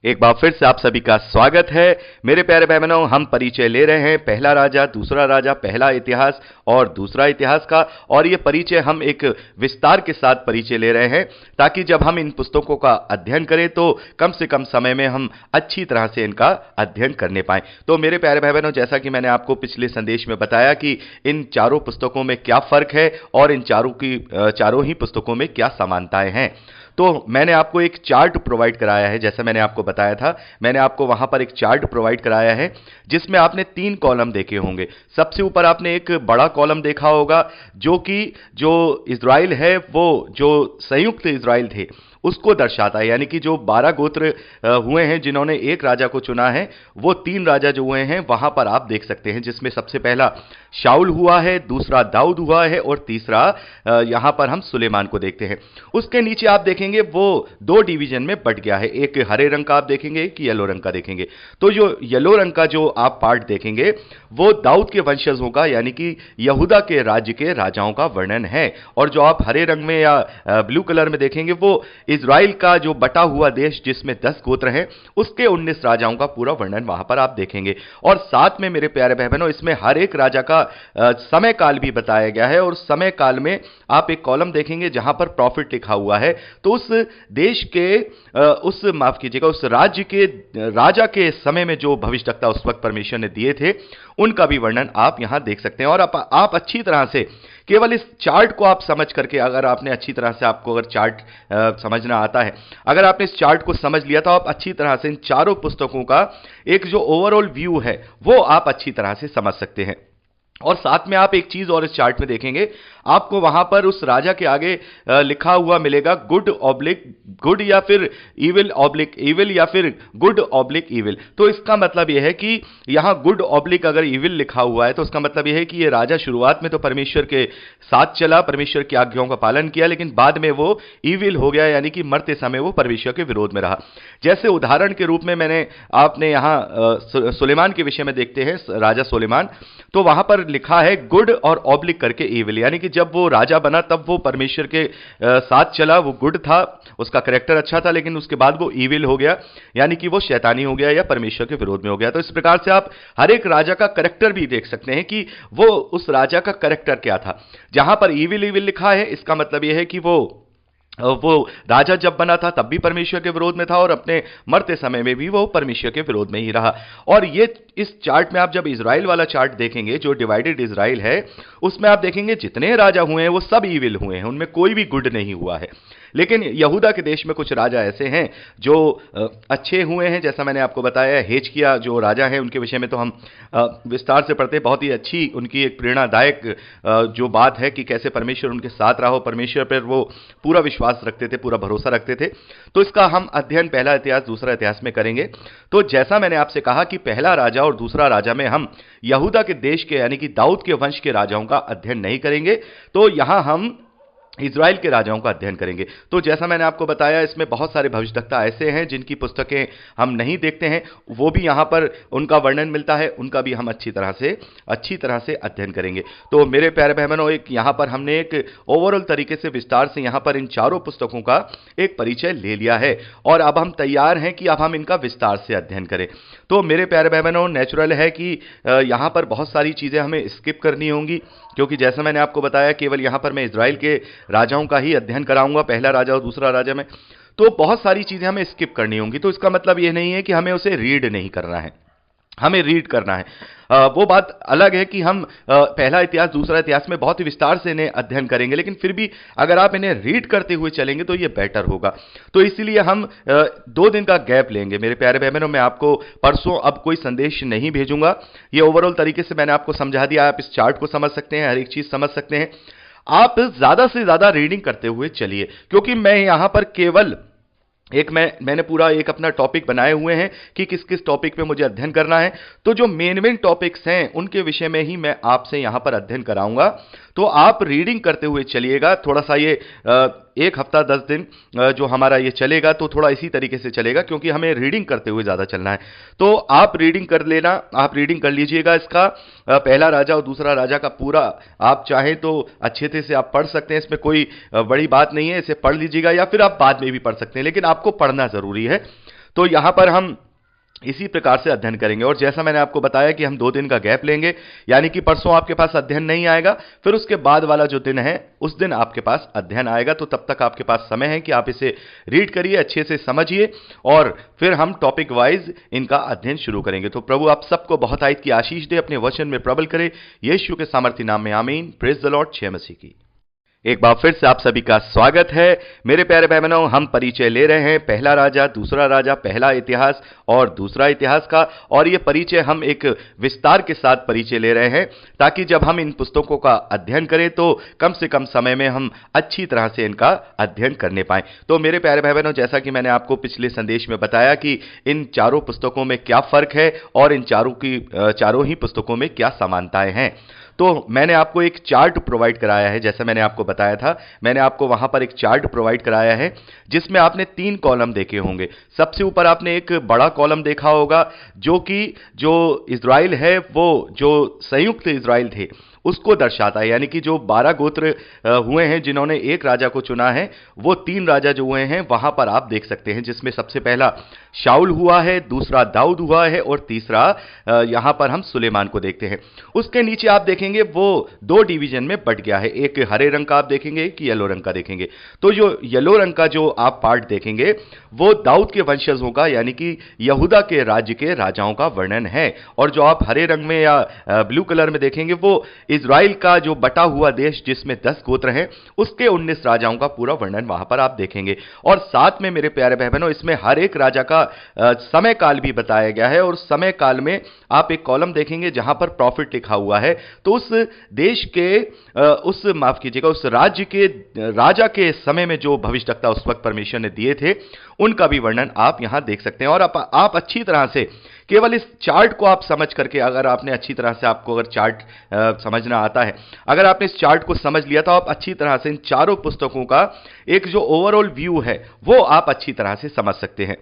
एक बार फिर से आप सभी का स्वागत है। मेरे प्यारे भाई बहनों, हम परिचय ले रहे हैं पहला राजा, दूसरा राजा, पहला इतिहास और दूसरा इतिहास का। और ये परिचय हम एक विस्तार के साथ परिचय ले रहे हैं ताकि जब हम इन पुस्तकों का अध्ययन करें तो कम से कम समय में हम अच्छी तरह से इनका अध्ययन करने पाएं। तो मेरे प्यारे भाई बहनों, जैसा कि मैंने आपको पिछले संदेश में बताया कि इन चारों पुस्तकों में क्या फर्क है और इन चारों ही पुस्तकों में क्या समानताएं हैं, तो मैंने आपको एक चार्ट प्रोवाइड कराया है। जैसा मैंने आपको बताया था, मैंने आपको वहां पर एक चार्ट प्रोवाइड कराया है जिसमें आपने 3 कॉलम देखे होंगे। सबसे ऊपर आपने एक बड़ा कॉलम देखा होगा जो इज़राइल है, वो जो संयुक्त इज़राइल थे उसको दर्शाता है, यानी कि जो 12 गोत्र हुए हैं जिन्होंने एक राजा को चुना है, वो 3 राजा जो हुए हैं वहां पर आप देख सकते हैं, जिसमें सबसे पहला शाऊल हुआ है, दूसरा दाऊद हुआ है और तीसरा यहां पर हम सुलेमान को देखते हैं। उसके नीचे आप देखेंगे वो 2 डिवीजन में बट गया है, एक हरे रंग का आप देखेंगे, एक येलो रंग का देखेंगे। तो जो येलो रंग का जो आप पार्ट देखेंगे वो दाऊद के वंशजों का, यानी कि यहूदा के राज्य के राजाओं का वर्णन है। और जो आप हरे रंग में या ब्लू कलर में देखेंगे वो इज़राइल का जो बटा हुआ देश जिसमें 10 गोत्र हैं उसके 19 राजाओं का पूरा वर्णन वहां पर आप देखेंगे। और साथ में मेरे प्यारे भाई बहनों, इसमें हर एक राजा का समय काल भी बताया गया है और समय काल में आप एक कॉलम देखेंगे जहां पर प्रॉफिट लिखा हुआ है। तो उस देश के उस राज्य के राजा के समय में जो भविष्यवक्ता उस वक्त परमेश्वर ने दिए थे उनका भी वर्णन आप यहां देख सकते हैं। और आप अच्छी तरह से केवल इस चार्ट को आप समझ करके, अगर आपने अच्छी तरह से, आपको अगर चार्ट समझना आता है, अगर आपने इस चार्ट को समझ लिया तो आप अच्छी तरह से इन चारों पुस्तकों का एक जो ओवरऑल व्यू है वो आप अच्छी तरह से समझ सकते हैं। और साथ में आप एक चीज और इस चार्ट में देखेंगे, आपको वहां पर उस राजा के आगे लिखा हुआ मिलेगा गुड या फिर इविल या फिर गुड ऑब्लिक इविल। तो इसका मतलब यह है कि यहां गुड ऑब्लिक अगर इविल लिखा हुआ है तो उसका मतलब यह है कि यह राजा शुरुआत में तो परमेश्वर के साथ चला, परमेश्वर की आज्ञाओं का पालन किया, लेकिन बाद में वो इविल हो गया, यानी कि मरते समय वो परमेश्वर के विरोध में रहा। जैसे उदाहरण के रूप में आपने यहां सुलेमान के विषय में देखते हैं, राजा सुलेमान, तो वहां पर लिखा है गुड और ऑब्लिक करके इविल, यानी कि जब वो राजा बना तब वो परमेश्वर के साथ चला, वो गुड था, उसका कैरेक्टर अच्छा था, लेकिन उसके बाद वो इविल हो गया, यानी कि वो शैतानी हो गया या परमेश्वर के विरोध में हो गया। तो इस प्रकार से आप हर एक राजा का कैरेक्टर भी देख सकते हैं कि वो उस राजा का कैरेक्टर क्या था। जहां पर इविल लिखा है, इसका मतलब यह है कि वो राजा जब बना था तब भी परमेश्वर के विरोध में था और अपने मरते समय में भी वो परमेश्वर के विरोध में ही रहा। और ये इस चार्ट में आप जब इज़राइल वाला चार्ट देखेंगे, जो डिवाइडेड इज़राइल है, उसमें आप देखेंगे जितने राजा हुए हैं वो सब इविल हुए हैं, उनमें कोई भी गुड नहीं हुआ है। लेकिन यहूदा के देश में कुछ राजा ऐसे हैं जो अच्छे हुए हैं। जैसा मैंने आपको बताया, हिजकिय्याह जो राजा हैं उनके विषय में तो हम विस्तार से पढ़ते हैं। बहुत ही अच्छी उनकी एक प्रेरणादायक जो बात है कि कैसे परमेश्वर उनके साथ रहा, परमेश्वर पर वो पूरा विश्वास रखते थे, पूरा भरोसा रखते थे। तो इसका हम अध्ययन पहला इतिहास दूसरा इतिहास में करेंगे। तो जैसा मैंने आपसे कहा कि पहला राजा और दूसरा राजा में हम यहूदा के देश के, यानी कि दाऊद के वंश के राजाओं का अध्ययन नहीं करेंगे, तो यहां हम इज़राइल के राजाओं का अध्ययन करेंगे। तो जैसा मैंने आपको बताया, इसमें बहुत सारे भविष्यवक्ता ऐसे हैं जिनकी पुस्तकें हम नहीं देखते हैं, वो भी यहाँ पर उनका वर्णन मिलता है, उनका भी हम अच्छी तरह से अध्ययन करेंगे। तो मेरे प्यारे भाई बहनों, एक यहाँ पर हमने एक ओवरऑल तरीके से विस्तार से यहाँ पर इन चारों पुस्तकों का एक परिचय ले लिया है और अब हम तैयार हैं कि अब हम इनका विस्तार से अध्ययन करें। तो मेरे प्यारे भाई बहनों, नेचुरल है कि यहाँ पर बहुत सारी चीज़ें हमें स्किप करनी होंगी, क्योंकि जैसा मैंने आपको बताया केवल यहाँ पर मैं इज़राइल के राजाओं का ही अध्ययन कराऊंगा, पहला राजा और दूसरा राजा में, तो बहुत सारी चीजें हमें स्किप करनी होंगी। तो इसका मतलब यह नहीं है कि हमें उसे रीड नहीं करना है, हमें रीड करना है। वो बात अलग है कि हम पहला इतिहास दूसरा इतिहास में बहुत ही विस्तार से इन्हें अध्ययन करेंगे, लेकिन फिर भी अगर आप इन्हें रीड करते हुए चलेंगे तो ये बेटर होगा। तो इसीलिए हम 2 दिन का गैप लेंगे। मेरे प्यारे भाई बहनों, मैं आपको परसों अब कोई संदेश नहीं भेजूंगा। ये ओवरऑल तरीके से मैंने आपको समझा दिया, आप इस चार्ट को समझ सकते हैं, हर एक चीज समझ सकते हैं। आप ज्यादा से ज्यादा रीडिंग करते हुए चलिए, क्योंकि मैं यहां पर केवल मैंने पूरा एक अपना टॉपिक बनाए हुए हैं कि किस किस टॉपिक पे मुझे अध्ययन करना है। तो जो मेन टॉपिक्स हैं उनके विषय में ही मैं आपसे यहां पर अध्ययन कराऊंगा। तो आप रीडिंग करते हुए चलिएगा। थोड़ा सा ये 1 हफ्ता 10 दिन जो हमारा ये चलेगा तो थोड़ा इसी तरीके से चलेगा, क्योंकि हमें रीडिंग करते हुए ज़्यादा चलना है। तो आप रीडिंग कर लेना, आप रीडिंग कर लीजिएगा इसका पहला राजा और दूसरा राजा का पूरा। आप चाहें तो अच्छे से आप पढ़ सकते हैं, इसमें कोई बड़ी बात नहीं है, इसे पढ़ लीजिएगा या फिर आप बाद में भी पढ़ सकते हैं, लेकिन आपको पढ़ना ज़रूरी है। तो यहां पर हम इसी प्रकार से अध्ययन करेंगे। और जैसा मैंने आपको बताया कि हम 2 दिन का गैप लेंगे, यानी कि परसों आपके पास अध्ययन नहीं आएगा, फिर उसके बाद वाला जो दिन है उस दिन आपके पास अध्ययन आएगा। तो तब तक आपके पास समय है कि आप इसे रीड करिए, अच्छे से समझिए, और फिर हम टॉपिक वाइज इनका अध्ययन शुरू करेंगे। तो प्रभु आप सबको बहुत आयत की आशीष दे, अपने वचन में प्रबल करे, यीशु के सामर्थी नाम में आमीन। Praise the Lord. जय मसीह की। एक बार फिर से आप सभी का स्वागत है मेरे प्यारे भाई बहनों। हम परिचय ले रहे हैं पहला राजा, दूसरा राजा, पहला इतिहास और दूसरा इतिहास का, और ये परिचय हम एक विस्तार के साथ परिचय ले रहे हैं ताकि जब हम इन पुस्तकों का अध्ययन करें तो कम से कम समय में हम अच्छी तरह से इनका अध्ययन करने पाएं। तो मेरे प्यारे भाई बहनों, जैसा कि मैंने आपको पिछले संदेश में बताया कि इन चारों पुस्तकों में क्या फर्क है और इन चारों ही पुस्तकों में क्या समानताएं हैं, तो मैंने आपको एक चार्ट प्रोवाइड कराया है। जैसा मैंने आपको बताया था, मैंने आपको वहां पर एक चार्ट प्रोवाइड कराया है जिसमें आपने 3 कॉलम देखे होंगे। सबसे ऊपर आपने एक बड़ा कॉलम देखा होगा जो इज़राइल है, वो जो संयुक्त इज़राइल थे उसको दर्शाता है, यानी कि जो 12 गोत्र हुए हैं जिन्होंने एक राजा को चुना है, वो 3 राजा जो हुए हैं वहां पर आप देख सकते हैं, जिसमें सबसे पहला शाऊल हुआ है, दूसरा दाऊद हुआ है और तीसरा यहां पर हम सुलेमान को देखते हैं। उसके नीचे आप देखेंगे वो 2 डिवीजन में बट गया है, एक हरे रंग का आप देखेंगे, एक येलो रंग का देखेंगे। तो जो येलो रंग का जो आप पार्ट देखेंगे वो दाऊद के वंशजों का, यानी कि यहूदा के राज्य के राजाओं का वर्णन है, और जो आप हरे रंग में या ब्लू कलर में देखेंगे वो इज़राइल का जो बटा हुआ देश जिसमें 10 गोत्र हैं उसके 19 राजाओं का पूरा वर्णन वहां पर आप देखेंगे। और साथ में मेरे प्यारे भाई बहनों, इसमें हर एक राजा का समय काल भी बताया गया है, और समय काल में आप एक कॉलम देखेंगे जहां पर प्रॉफिट लिखा हुआ है। तो उस देश के उस राज्य के राजा के समय में जो भविष्यवक्ता उस वक्त परमेश्वर ने दिए थे उनका भी वर्णन आप यहां देख सकते हैं। और आप अच्छी तरह से केवल इस चार्ट को आप समझ करके, अगर आपने अच्छी तरह से, आपको अगर चार्ट समझना आता है, अगर आपने इस चार्ट को समझ लिया तो आप अच्छी तरह से इन चारों पुस्तकों का एक जो ओवरऑल व्यू है वो आप अच्छी तरह से समझ सकते हैं।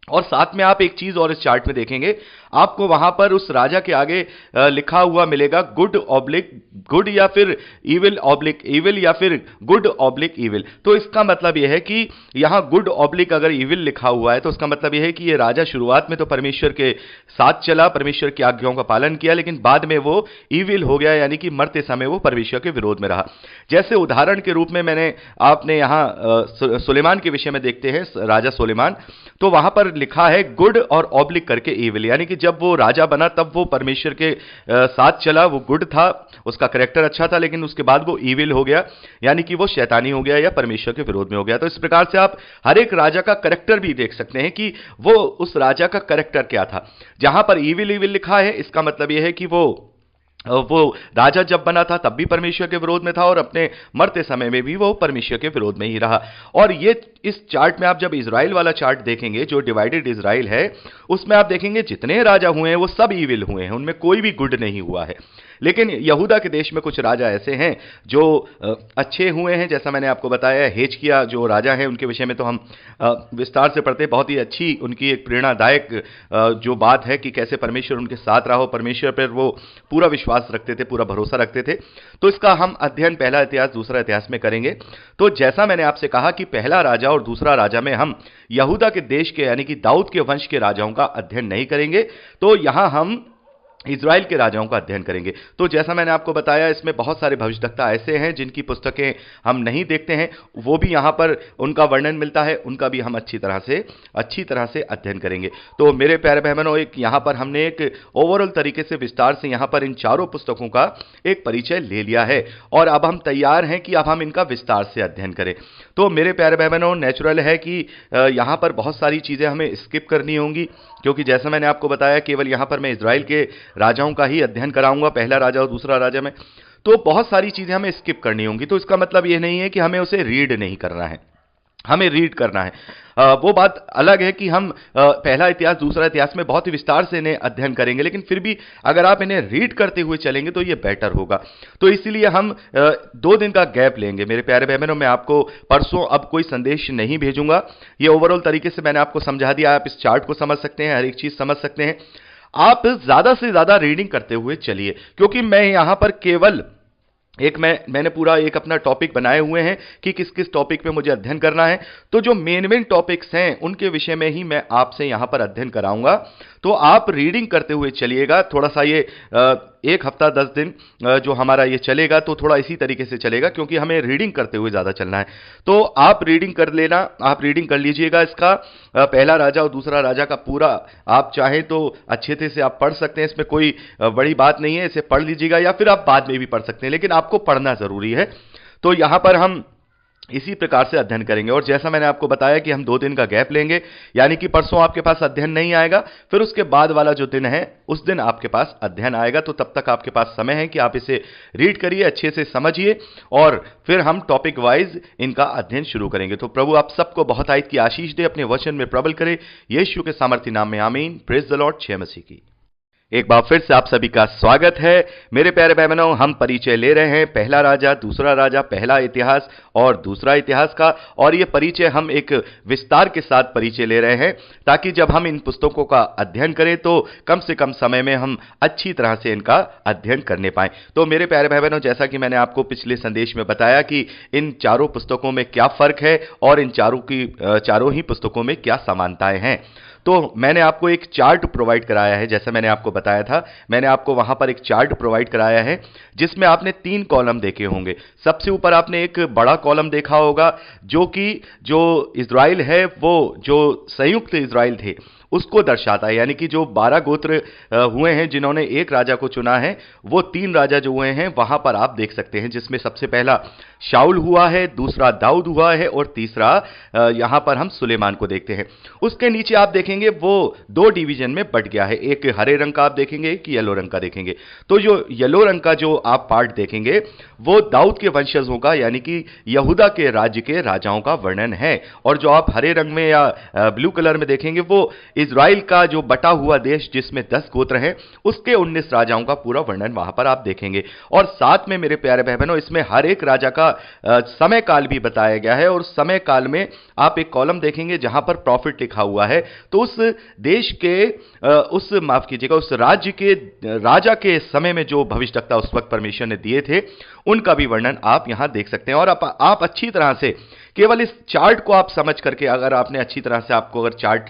और साथ में आप एक चीज और इस चार्ट में देखेंगे, आपको वहां पर उस राजा के आगे लिखा हुआ मिलेगा गुड या फिर इविल या फिर गुड ऑब्लिक इविल। तो इसका मतलब यह है कि यहां गुड ऑब्लिक अगर इविल लिखा हुआ है तो उसका मतलब यह है कि यह राजा शुरुआत में तो परमेश्वर के साथ चला, परमेश्वर की आज्ञाओं का पालन किया, लेकिन बाद में वो इविल हो गया, यानी कि मरते समय वो परमेश्वर के विरोध में रहा। जैसे उदाहरण के रूप में आपने यहां सुलेमान के विषय में देखते हैं, राजा सुलेमान, तो वहां पर लिखा है गुड और ऑब्लिक करके इविल, यानी कि जब वो राजा बना तब वो परमेश्वर के साथ चला, वो गुड था, उसका कैरेक्टर अच्छा था, लेकिन उसके बाद वो इविल हो गया, यानी कि वो शैतानी हो गया या परमेश्वर के विरोध में हो गया। तो इस प्रकार से आप हर एक राजा का कैरेक्टर भी देख सकते हैं कि वो उस राजा का कैरेक्टर क्या था। जहां पर इविल इविल लिखा है इसका मतलब यह है कि वो राजा जब बना था तब भी परमेश्वर के विरोध में था, और अपने मरते समय में भी वो परमेश्वर के विरोध में ही रहा। और ये इस चार्ट में आप जब इज़राइल वाला चार्ट देखेंगे, जो डिवाइडेड इज़राइल है, उसमें आप देखेंगे जितने राजा हुए हैं वो सब इविल हुए हैं, उनमें कोई भी गुड नहीं हुआ है। लेकिन यहूदा के देश में कुछ राजा ऐसे हैं जो अच्छे हुए हैं। जैसा मैंने आपको बताया, हिजकिय्याह जो राजा हैं उनके विषय में तो हम विस्तार से पढ़ते हैं। बहुत ही अच्छी उनकी एक प्रेरणादायक जो बात है कि कैसे परमेश्वर उनके साथ रहा, परमेश्वर पर वो पूरा विश्वास रखते थे, पूरा भरोसा रखते थे। तो इसका हम अध्ययन पहला इतिहास दूसरा इतिहास में करेंगे। तो जैसा मैंने आपसे कहा कि पहला राजा और दूसरा राजा में हम यहूदा के देश के, यानी कि दाऊद के वंश के राजाओं का अध्ययन नहीं करेंगे, तो यहां हम इज़राइल के राजाओं का अध्ययन करेंगे। तो जैसा मैंने आपको बताया, इसमें बहुत सारे भविष्यवक्ता ऐसे हैं जिनकी पुस्तकें हम नहीं देखते हैं, वो भी यहाँ पर उनका वर्णन मिलता है, उनका भी हम अच्छी तरह से अध्ययन करेंगे। तो मेरे प्यारे बहनों, एक यहाँ पर हमने एक ओवरऑल तरीके से विस्तार से यहाँ पर इन चारों पुस्तकों का एक परिचय ले लिया है, और अब हम तैयार हैं कि अब हम इनका विस्तार से अध्ययन करें। तो मेरे प्यारे बहनों, नेचुरल है कि यहाँ पर बहुत सारी चीज़ें हमें स्किप करनी होंगी, क्योंकि जैसा मैंने आपको बताया केवल यहाँ पर मैं इज़राइल के राजाओं का ही अध्ययन कराऊंगा, पहला राजा और दूसरा राजा में, तो बहुत सारी चीजें हमें स्किप करनी होंगी। तो इसका मतलब यह नहीं है कि हमें उसे रीड नहीं करना है, हमें रीड करना है। वो बात अलग है कि हम पहला इतिहास दूसरा इतिहास में बहुत ही विस्तार से इन्हें अध्ययन करेंगे, लेकिन फिर भी अगर आप इन्हें रीड करते हुए चलेंगे तो ये बेटर होगा। तो इसीलिए हम 2 दिन का गैप लेंगे। मेरे प्यारे बहनों, मैं आपको परसों अब कोई संदेश नहीं भेजूंगा। ये ओवरऑल तरीके से मैंने आपको समझा दिया, आप इस चार्ट को समझ सकते हैं, हर एक चीज समझ सकते हैं। आप ज्यादा से ज्यादा रीडिंग करते हुए चलिए, क्योंकि मैं यहां पर केवल मैंने पूरा एक अपना टॉपिक बनाए हुए हैं कि किस किस टॉपिक पे मुझे अध्ययन करना है। तो जो मेन टॉपिक्स हैं उनके विषय में ही मैं आपसे यहां पर अध्ययन कराऊंगा। तो आप रीडिंग करते हुए चलिएगा। थोड़ा सा ये एक हफ्ता 10 दिन जो हमारा ये चलेगा तो थोड़ा इसी तरीके से चलेगा, क्योंकि हमें रीडिंग करते हुए ज़्यादा चलना है। तो आप रीडिंग कर लेना, आप रीडिंग कर लीजिएगा इसका पहला राजा और दूसरा राजा का पूरा। आप चाहें तो अच्छे से आप पढ़ सकते हैं, इसमें कोई बड़ी बात नहीं है, इसे पढ़ लीजिएगा या फिर आप बाद में भी पढ़ सकते हैं, लेकिन आपको पढ़ना ज़रूरी है। तो यहां पर हम इसी प्रकार से अध्ययन करेंगे। और जैसा मैंने आपको बताया कि हम 2 दिन का गैप लेंगे, यानी कि परसों आपके पास अध्ययन नहीं आएगा, फिर उसके बाद वाला जो दिन है उस दिन आपके पास अध्ययन आएगा। तो तब तक आपके पास समय है कि आप इसे रीड करिए, अच्छे से समझिए, और फिर हम टॉपिक वाइज इनका अध्ययन शुरू करेंगे। तो प्रभु आप सबको बहुत आयत की आशीष दे, अपने वचन में प्रबल करे, यीशु के सामर्थ्य नाम में आमीन। Praise the Lord. जय मसीह की। एक बार फिर से आप सभी का स्वागत है मेरे प्यारे भाई बहनों। हम परिचय ले रहे हैं पहला राजा, दूसरा राजा, पहला इतिहास और दूसरा इतिहास का। और ये परिचय हम एक विस्तार के साथ परिचय ले रहे हैं, ताकि जब हम इन पुस्तकों का अध्ययन करें तो कम से कम समय में हम अच्छी तरह से इनका अध्ययन करने पाएं। तो मेरे प्यारे भाई बहनों, जैसा कि मैंने आपको पिछले संदेश में बताया कि इन चारों पुस्तकों में क्या फर्क है और इन चारों ही पुस्तकों में क्या समानताएं हैं। तो मैंने आपको एक चार्ट प्रोवाइड कराया है, जैसा मैंने आपको बताया था, मैंने आपको वहां पर एक चार्ट प्रोवाइड कराया है जिसमें आपने 3 कॉलम देखे होंगे। सबसे ऊपर आपने एक बड़ा कॉलम देखा होगा जो इज़राइल है, वो जो संयुक्त इज़राइल थे उसको दर्शाता है, यानी कि जो 12 गोत्र हुए हैं जिन्होंने एक राजा को चुना है, वो 3 राजा जो हुए हैं वहां पर आप देख सकते हैं, जिसमें सबसे पहला शाऊल हुआ है, दूसरा दाऊद हुआ है और तीसरा यहां पर हम सुलेमान को देखते हैं। उसके नीचे आप देखेंगे वो 2 डिवीजन में बट गया है, एक हरे रंग का आप देखेंगे, एक येलो रंग का देखेंगे। तो जो येलो रंग का जो आप पार्ट देखेंगे वो दाऊद के वंशजों का, यानी कि यहूदा के राज्य के राजाओं का वर्णन है। और जो आप हरे रंग में या ब्लू कलर में देखेंगे वो इज़राइल का जो बटा हुआ देश जिसमें 10 गोत्र हैं उसके 19 राजाओं का पूरा वर्णन वहां पर आप देखेंगे। और साथ में मेरे प्यारे भाई बहनों, इसमें हर एक राजा का समय काल भी बताया गया है, और समय काल में आप एक कॉलम देखेंगे जहां पर प्रॉफिट लिखा हुआ है। तो उस देश के उस राज्य के राजा के समय में जो भविष्यवक्ता उस वक्त परमेश्वर ने दिए थे उनका भी वर्णन आप यहां देख सकते हैं। और आप अच्छी तरह से केवल इस चार्ट को आप समझ करके, अगर आपने अच्छी तरह से, आपको अगर चार्ट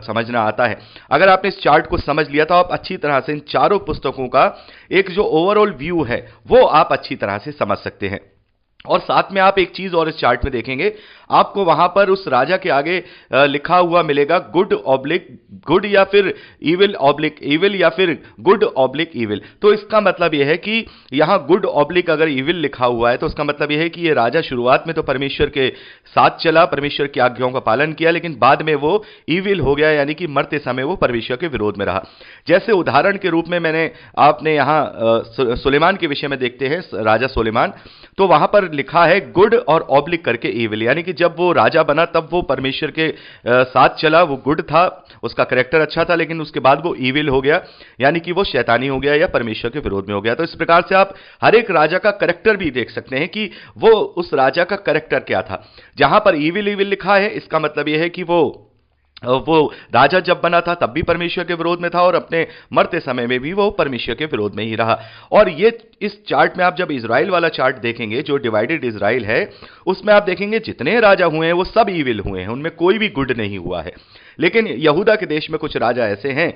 समझना आता है, अगर आपने इस चार्ट को समझ लिया तो आप अच्छी तरह से इन चारों पुस्तकों का एक जो ओवरऑल व्यू है वो आप अच्छी तरह से समझ सकते हैं। और साथ में आप एक चीज और इस चार्ट में देखेंगे, आपको वहां पर उस राजा के आगे लिखा हुआ मिलेगा गुड या फिर इविल या फिर गुड ऑब्लिक इविल। तो इसका मतलब यह है कि यहां गुड ऑब्लिक अगर इविल लिखा हुआ है तो उसका मतलब यह है कि यह राजा शुरुआत में तो परमेश्वर के साथ चला, परमेश्वर की आज्ञाओं का पालन किया, लेकिन बाद में वो इविल हो गया, यानी कि मरते समय वो परमेश्वर के विरोध में रहा। जैसे उदाहरण के रूप में मैंने आपने यहां सुलेमान के विषय में देखते हैं, राजा सुलेमान, तो वहां पर लिखा है गुड और ऑब्लिक करके इविल, यानी कि जब वो राजा बना तब वो परमेश्वर के साथ चला, वो गुड था, उसका कैरेक्टर अच्छा था, लेकिन उसके बाद वो इविल हो गया, यानी कि वो शैतानी हो गया या परमेश्वर के विरोध में हो गया। तो इस प्रकार से आप हर एक राजा का कैरेक्टर भी देख सकते हैं कि वो उस राजा का कैरेक्टर क्या था। जहां पर इविल इविल लिखा है इसका मतलब यह है कि वो राजा जब बना था तब भी परमेश्वर के विरोध में था और अपने मरते समय में भी वो परमेश्वर के विरोध में ही रहा। और ये इस चार्ट में आप जब इज़राइल वाला चार्ट देखेंगे, जो डिवाइडेड इज़राइल है, उसमें आप देखेंगे जितने राजा हुए हैं वो सब इविल हुए हैं, उनमें कोई भी गुड नहीं हुआ है। लेकिन यहूदा के देश में कुछ राजा ऐसे हैं